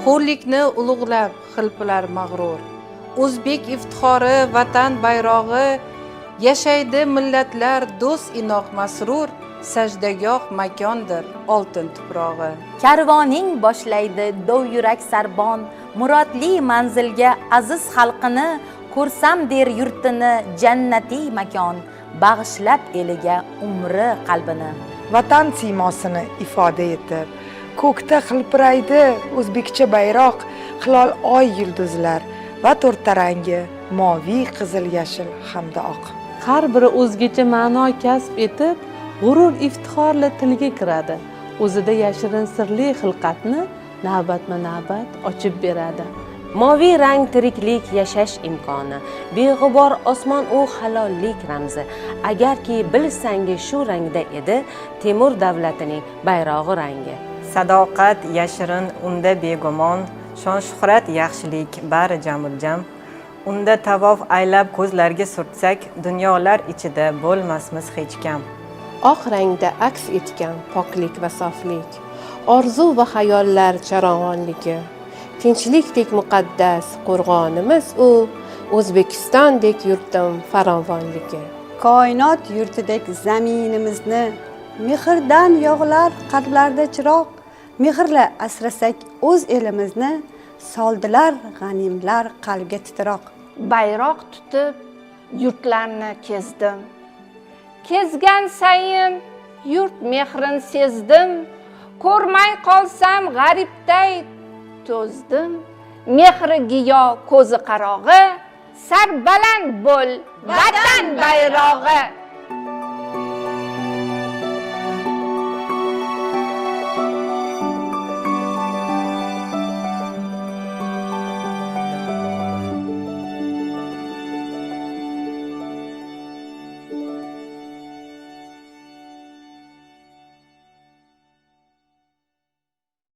xo'rlikni ulug'lab xilpilar mag'rur. O'zbek iftixori vatan bayrog'i, yashaydi millatlar do'st inoq masrur, sajdagoh makondir oltin tuprog'i. Karvoning boshlaydi dov yurak sarbon, murodli manzilga aziz xalqini, ko'rsam der yurtini jannatiy makon, bag'ishlab eliga umri qalbini. Vatan siymosini ifoda etib, ko'kda xilpiraydi o'zbekcha bayroq, hilol oy yulduzlar va to'rtta rangi moviy, qizil, yashil hamda oq. Har biri o'zgacha ma'no kasb etib, g'urur iftixorla tilga kiradi. O'zida yashirin sirli xilqatni navbatma-navbat ochib beradi. Moviy rang tiriklik, yashash imkoni, beg'ubor osmon u halollik ramzi. Agarki bilsangiz shu rangda edi Temur davlatining bayrog'i rangi. Sadoqat yashirin unda begumon, shon shuhrat yaxshilik bari jamuljam. Unda tavof aylab ko'zlarga surtsak, dunyolar ichida bo'lmasmiz hech kam. Oq rangda aks etgan poklik va soflik, orzu va xayollar charog'onligi, tinchlikdek muqaddas qo'rg'onimiz u, O'zbekistondek yurtim farovonligi. Koinot yurtidek zaminimizni, mehrdan yog'lar qalblarda chiroq, mehrla asrasak o'z elimizni, soldilar g'animlar qalbga titroq. Bayroq tutib yurtlarni kezdim, kezgan sayin yurt mehrin sezdim, ko'rmay qolsam g'aribday to'zdim. Mehri giyo ko'zi qarog'i, sarbaland bo'l vatan bayrog'i.